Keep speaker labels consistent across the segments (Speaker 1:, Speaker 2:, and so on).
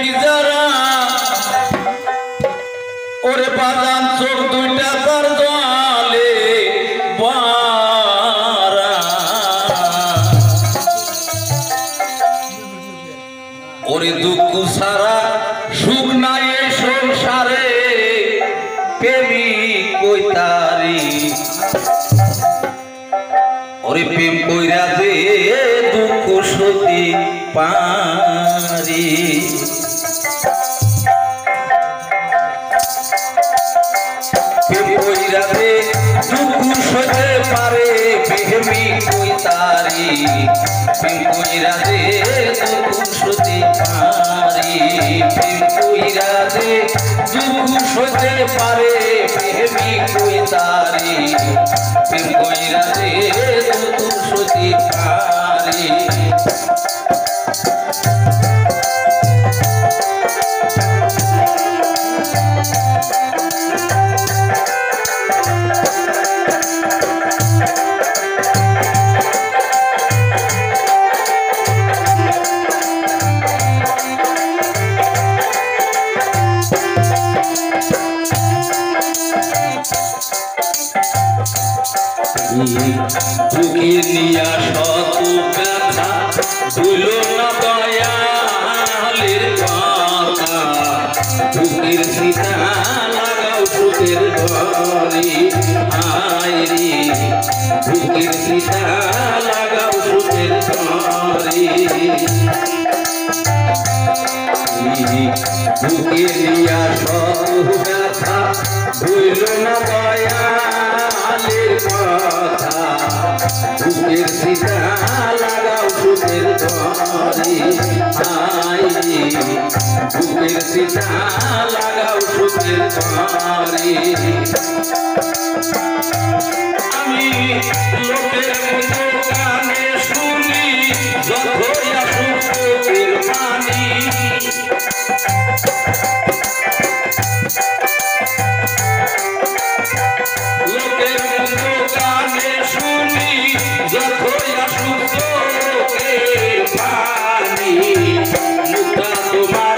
Speaker 1: দেখি যারা ওরে বাজান চোখ দুইটা তার জলে বারা ওরে দুঃখ সারা সুখ নাই এই সংসারে প্রেমিক কইতারি ওরে প্রেম কইরা দে দুঃখ সতে পারি প্রেম কইরা দে দুঃখ সতে পারে প্রেমিক কইতারি প্রেম কইরা দে দুঃখ সতে পারি প্রেম কইরা দে দুঃখ সতে পারে প্রেমিক কইতারি প্রেম কইরা দে দুঃখ সতে পারি বুকে নিয়া শত ব্যথা ভুল না দয়ালের কথা বুকের সীতা লাগাও সুখের ঘরে আয় রে বুকের সীতা লাগাও সুখের ঘরে বুকে নিয়া শত ব্যথা ভুল না দয়ালের কথা বুকের সীতা লাগাও সুখের ঘরে আয় বুকের সীতা লাগাও সুখের ঘরে আমি লোকের গানে শুনি যতই আসুক চোখের পানি লোকের গানে শুনি যতই আসুক চোখের পানি মুক্তা তোমার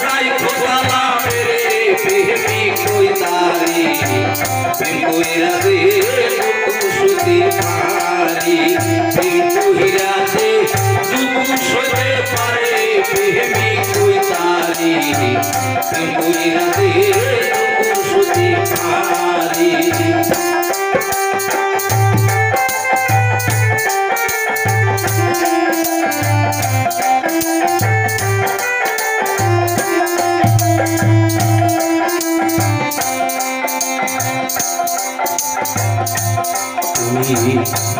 Speaker 1: রাইখো জালা মেরে প্রেমিক কইতারি প্রেম কইরা দে দুঃখ সতে পারি প্রেম কইরা দে দুঃখ সতে পারে প্রেমিক কইতারি প্রেম কইরা দে দুঃখ সতে পারি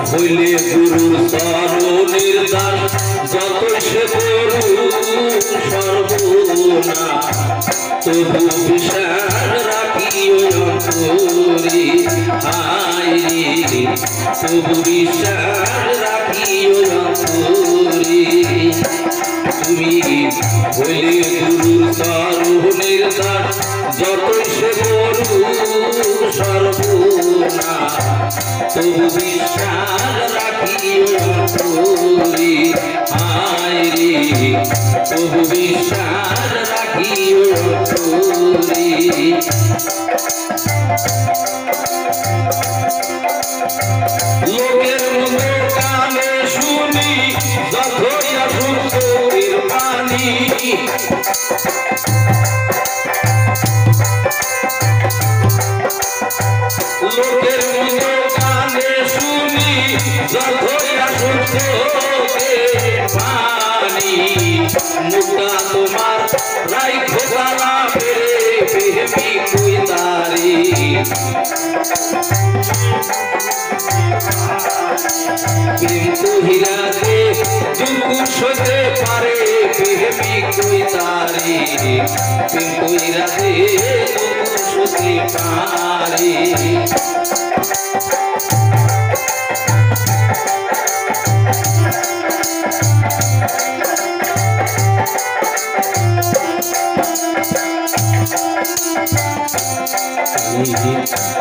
Speaker 1: হইলে গুরুর চরণের দাস যতই সে করু সর্বনা তবু বিশ্বাস রাখিও অন্তরে হায় রে তবু বিশ্বাস রাখিও অন্তরে তুমি হইলে গুরুর চরণের দাস যতই সে করু সর্বনা তবু বিশ্বাস রাখিও অন্তরে হায় রে তবু বিশ্বাস রাখিও অন্তরে লোকের মতো কানে শুনি যতই আসুক চোখের পানি লোকের মতো কানে শুনি যতই আসুক চোখের পানি মুক্তা তোমার রাইখো জালা মেরে প্রেমিক কইতারি প্রেম কইরা দে দুঃখ সতে পারে প্রেমিক কইতারি প্রেম কইরা দে দুঃখ সতে পারে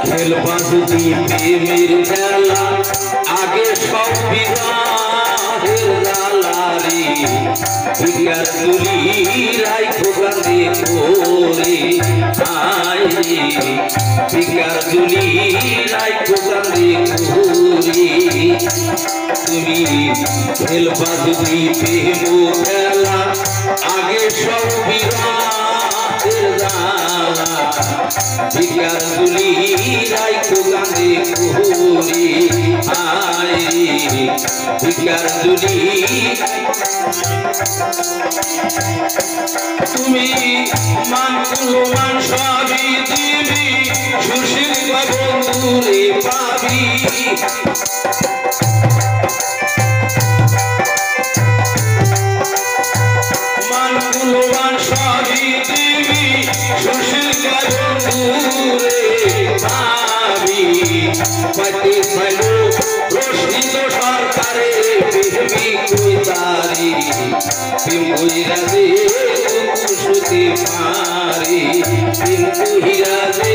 Speaker 1: খেলবা যদি প্রেমের খেলা আগে সব বিবাহের লালারি ভিকার তুলি রাইখো কাঁদে করে আয় রে ভিকার তুলি রাইখো কাঁদে করে তুমি খেলবা যদি প্রেম খেলা আগে সব বিরাটের জ্বালা ভিকার তুলি রাইখো কাঁদে করে আয় রে ভিকার তুলি তুমি মানগুলো মান সবই দিবি সুশীল বন্ধুরে পাবি মানগুলো মান সবই দিবি সুশীল বন্ধুরে পাবি পাতি ভালো রশিদ সরকারে প্রেমী কইতারি প্রেম কইরা দে দুকুশতে পারে প্রেম কইরা দে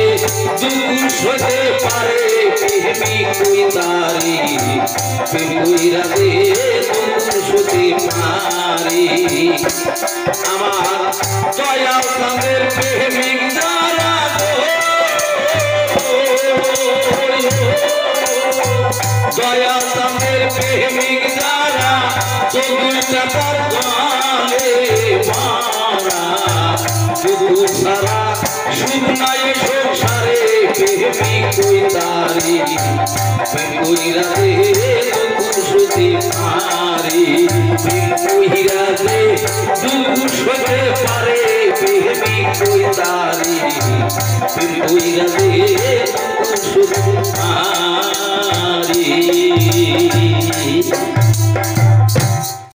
Speaker 1: দুকুশতে পারে প্রেমী কইতারি প্রেম কইরা দে দুকুশতে পারে আমার দয়াল চাঁদের প্রেমিক যারা দয়াল চাঁদের প্রেমিক যারা চোখটা তার গালে মারা শুধু সারা সুখ নাই সংসারে প্রেমিক কইতারি প্রেম কইরা দে দুকুশতে পারে প্রেম কইরা দে দুকুশতে পারে প্রেমিক কইতারি প্রেম কইরা দে দুকুশতে পারে